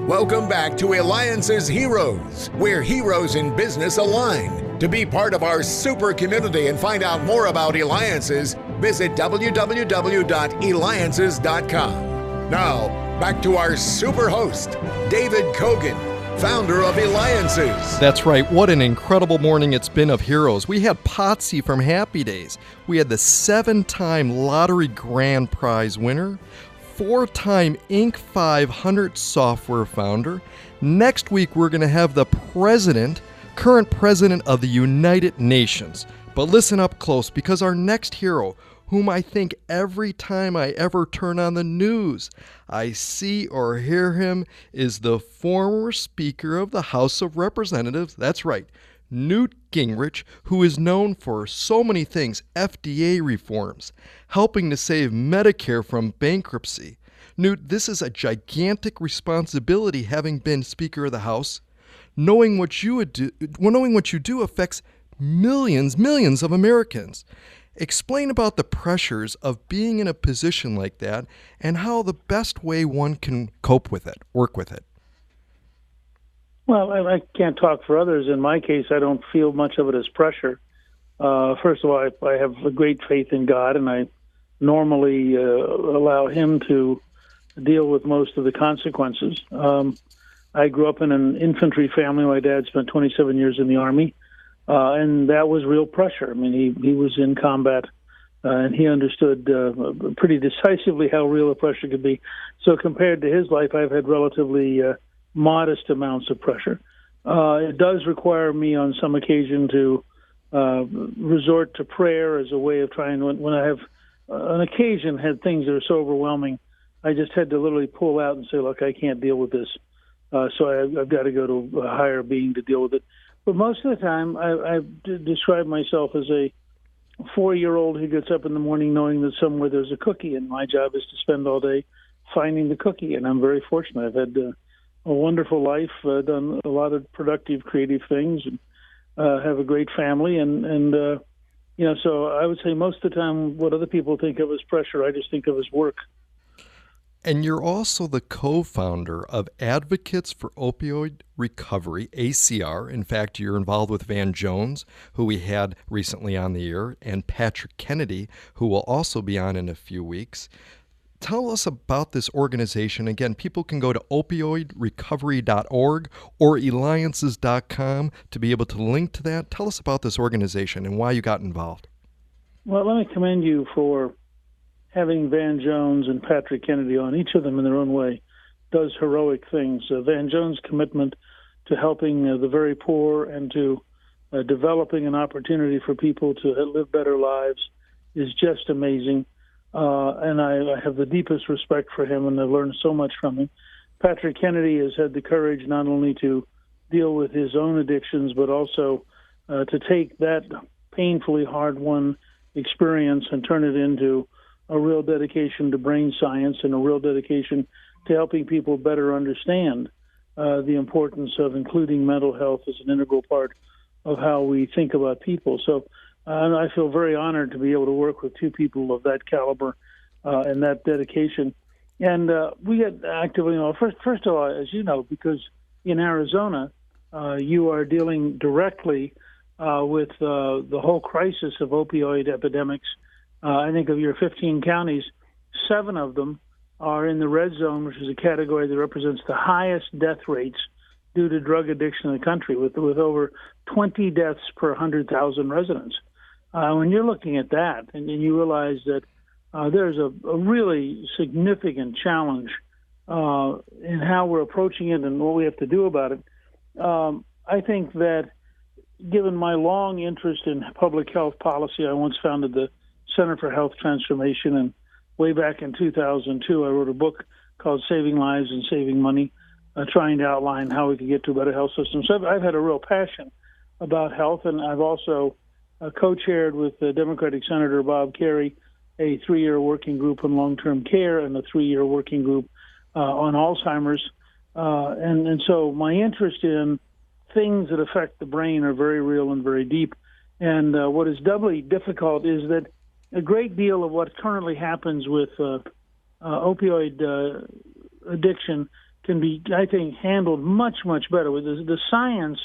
Welcome back to Eliances Heroes, where heroes in business align. To be part of our super community and find out more about Eliances, visit www.Eliances.com. Now, back to our super host, David Cogan, founder of Eliances. That's right. What an incredible morning it's been of heroes. We had Potsy from Happy Days. We had the 7-time lottery grand prize winner, 4-time Inc. 500 software founder. Next week, we're going to have the current president of the United Nations. But listen up close, because our next hero, whom I think every time I ever turn on the news, I see or hear him, is the former Speaker of the House of Representatives. That's right, Newt Gingrich, who is known for so many things: FDA reforms, helping to save Medicare from bankruptcy. Newt, this is a gigantic responsibility, having been Speaker of the House. Knowing what you do affects millions of Americans. Explain about the pressures of being in a position like that and how the best way one can cope with it, work with it. Well, I can't talk for others. In my case, I don't feel much of it as pressure. First of all, I have a great faith in God, and I normally allow Him to deal with most of the consequences. I grew up in an infantry family. My dad spent 27 years in the Army, and that was real pressure. I mean, he was in combat, and he understood pretty decisively how real the pressure could be. So compared to his life, I've had relatively modest amounts of pressure. It does require me on some occasion to resort to prayer as a way of trying, when I have on occasion had things that are so overwhelming, I just had to literally pull out and say, look, I can't deal with this. So I've got to go to a higher being to deal with it. But most of the time, I describe myself as a 4-year-old who gets up in the morning knowing that somewhere there's a cookie, and my job is to spend all day finding the cookie. And I'm very fortunate. I've had a wonderful life, done a lot of productive, creative things, and have a great family. And so I would say most of the time what other people think of as pressure, I just think of as work. And you're also the co-founder of Advocates for Opioid Recovery, ACR. In fact, you're involved with Van Jones, who we had recently on the air, and Patrick Kennedy, who will also be on in a few weeks. Tell us about this organization. Again, people can go to opioidrecovery.org or Eliances.com to be able to link to that. Tell us about this organization and why you got involved. Well, let me commend you for having Van Jones and Patrick Kennedy on. Each of them in their own way does heroic things. Van Jones' commitment to helping the very poor and to developing an opportunity for people to live better lives is just amazing. And I have the deepest respect for him, and I've learned so much from him. Patrick Kennedy has had the courage not only to deal with his own addictions, but also to take that painfully hard-won experience and turn it into a real dedication to brain science and a real dedication to helping people better understand the importance of including mental health as an integral part of how we think about people. So I feel very honored to be able to work with two people of that caliber and that dedication. And we get actively involved. First of all, as you know, because in Arizona, you are dealing directly with the whole crisis of opioid epidemics. I think of your 15 counties, 7 of them are in the red zone, which is a category that represents the highest death rates due to drug addiction in the country, with over 20 deaths per 100,000 residents. When you're looking at that and you realize that there's a really significant challenge in how we're approaching it and what we have to do about it, I think that given my long interest in public health policy, I once founded the Center for Health Transformation, and way back in 2002, I wrote a book called Saving Lives and Saving Money, trying to outline how we could get to a better health system. So I've had a real passion about health, and I've also co-chaired with Democratic Senator Bob Kerrey a 3-year working group on long-term care and a 3-year working group on Alzheimer's. And so my interest in things that affect the brain are very real and very deep. And what is doubly difficult is that a great deal of what currently happens with opioid addiction can be, I think, handled much, much better. With the science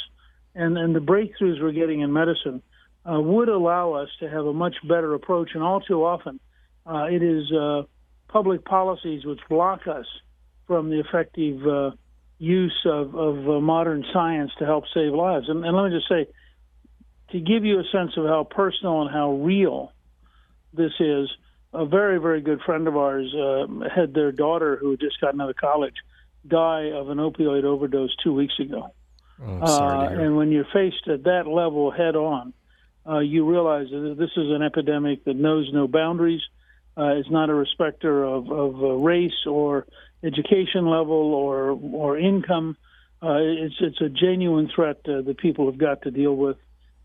and the breakthroughs we're getting in medicine would allow us to have a much better approach. And all too often, it is public policies which block us from the effective use of modern science to help save lives. And let me just say, to give you a sense of how personal and how real this is, a very, very good friend of ours had their daughter, who had just gotten out of college, die of an opioid overdose 2 weeks ago. Oh, sorry to hear. And when you're faced at that level head on, you realize that this is an epidemic that knows no boundaries. It's not a respecter of race or education level or income. It's a genuine threat that people have got to deal with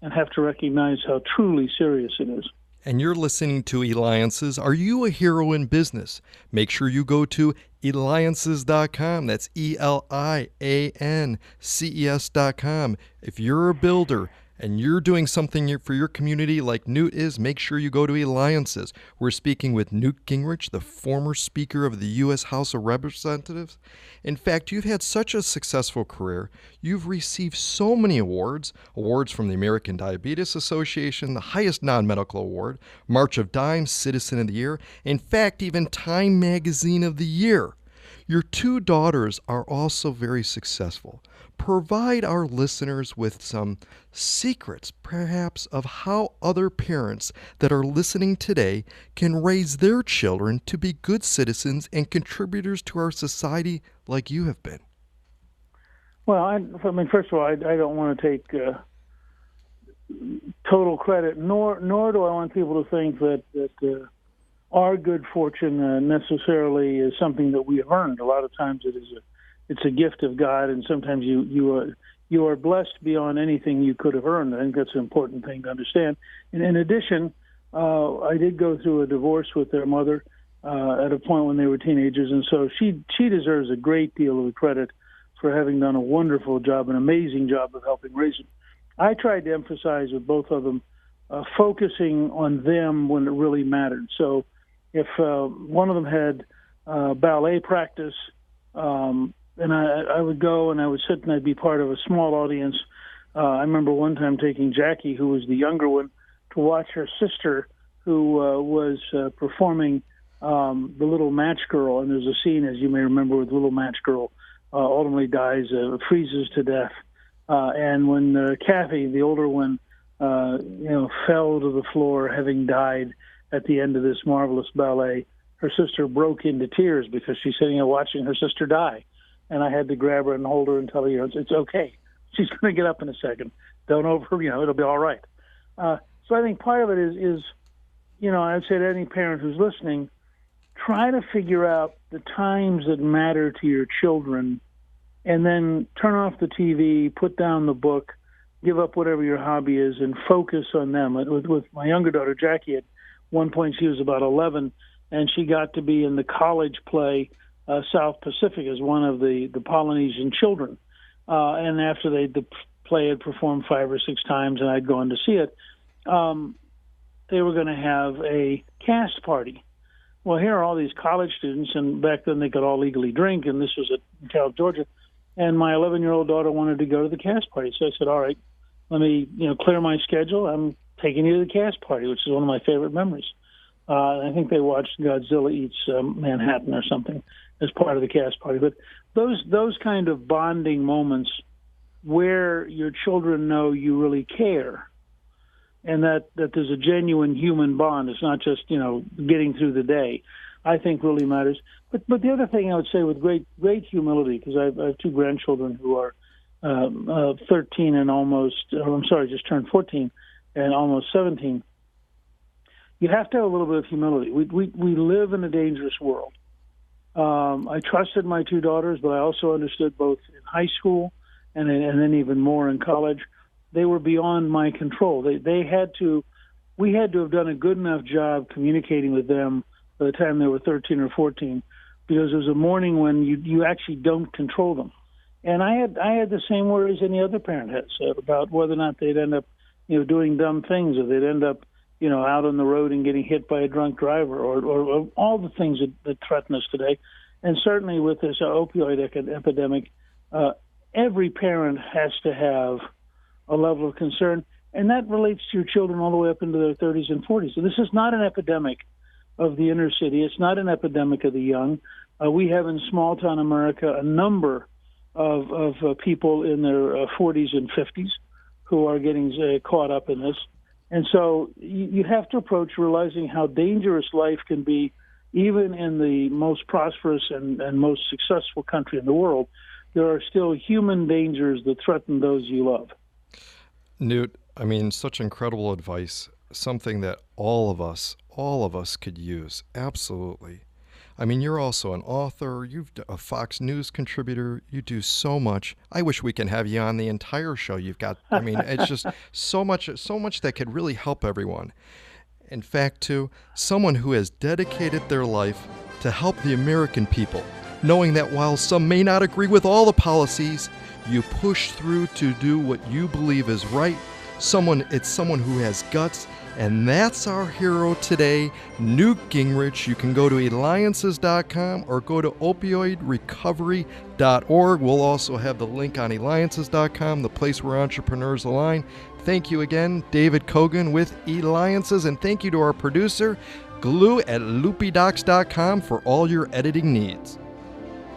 and have to recognize how truly serious it is. And you're listening to Eliances. Are you a hero in business? Make sure you go to Eliances.com. That's Eliances.com. If you're a builder and you're doing something for your community like Newt is, make sure you go to Eliances. We're speaking with Newt Gingrich, the former Speaker of the U.S. House of Representatives. In fact, you've had such a successful career. You've received so many awards from the American Diabetes Association, the highest non-medical award, March of Dimes, Citizen of the Year, in fact, even Time Magazine of the Year. Your two daughters are also very successful. Provide our listeners with some secrets, perhaps, of how other parents that are listening today can raise their children to be good citizens and contributors to our society like you have been. Well, I mean, first of all, I don't want to take total credit, nor do I want people to think that our good fortune necessarily is something that we have earned. A lot of times it's a gift of God, and sometimes you are blessed beyond anything you could have earned. I think that's an important thing to understand. And in addition, I did go through a divorce with their mother at a point when they were teenagers, and so she deserves a great deal of the credit for having done a wonderful job, an amazing job of helping raise them. I tried to emphasize with both of them focusing on them when it really mattered. So if one of them had ballet practice, and I would go and I would sit and I'd be part of a small audience. I remember one time taking Jackie, who was the younger one, to watch her sister, who was performing The Little Match Girl. And there's a scene, as you may remember, with The Little Match Girl ultimately dies, freezes to death. And when Kathy, the older one, fell to the floor, having died at the end of this marvelous ballet, her sister broke into tears because she's sitting there watching her sister die. And I had to grab her and hold her and tell her, it's okay. She's going to get up in a second. Don't it'll be all right. So I think part of it is, I'd say to any parent who's listening, try to figure out the times that matter to your children, and then turn off the TV, put down the book, give up whatever your hobby is, and focus on them. With my younger daughter, Jackie, at one point she was about 11, and she got to be in the college play South Pacific as one of the Polynesian children. And after the play had performed 5 or 6 times and I'd gone to see it, they were going to have a cast party. Well, here are all these college students, and back then they could all legally drink, and this was at Cal, Georgia. And my 11-year-old daughter wanted to go to the cast party. So I said, all right, let me clear my schedule. I'm taking you to the cast party, which is one of my favorite memories. I think they watched Godzilla Eats Manhattan or something as part of the cast party. But those kind of bonding moments where your children know you really care and that there's a genuine human bond. It's not just, getting through the day, I think really matters. But the other thing I would say with great humility, because I have 2 grandchildren who are 13 and just turned 14 and almost 17. You have to have a little bit of humility. We live in a dangerous world. I trusted my 2 daughters, but I also understood both in high school and then even more in college. They were beyond my control. We had to have done a good enough job communicating with them by the time they were 13 or 14, because there was a morning when you actually don't control them. And I had the same worries any other parent has about whether or not they'd end up, doing dumb things, or they'd end up, out on the road and getting hit by a drunk driver, or all the things that threaten us today. And certainly with this opioid epidemic, every parent has to have a level of concern, and that relates to your children all the way up into their 30s and 40s. So this is not an epidemic of the inner city. It's not an epidemic of the young. We have in small-town America a number of people in their 40s and 50s who are getting caught up in this. And so you have to approach realizing how dangerous life can be, even in the most prosperous and most successful country in the world. There are still human dangers that threaten those you love. Newt, I mean, such incredible advice, something that all of us could use. Absolutely. I mean, you're also an author, you're a Fox News contributor, you do so much. I wish we can have you on the entire show. You've got, I mean, it's just so much that could really help everyone. In fact, too, someone who has dedicated their life to help the American people, knowing that while some may not agree with all the policies, you push through to do what you believe is right. It's someone who has guts, and that's our hero today, Newt Gingrich. You can go to Eliances.com or go to Opioid Recovery.org. We'll also have the link on Eliances.com, the place where entrepreneurs align. Thank you again, David Cogan with Eliances, and thank you to our producer, Glue at LoopyDocs.com for all your editing needs.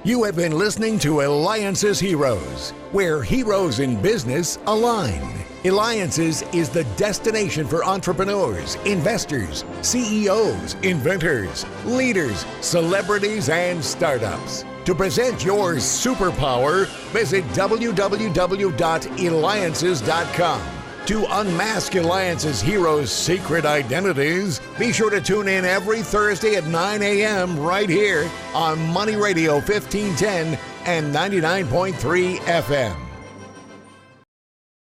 You have been listening to Eliances Heroes, where heroes in business align. Eliances is the destination for entrepreneurs, investors, CEOs, inventors, leaders, celebrities, and startups. To present your superpower, visit www.eliances.com. To unmask Eliances heroes' secret identities, be sure to tune in every Thursday at 9 a.m. right here on Money Radio 1510 and 99.3 FM.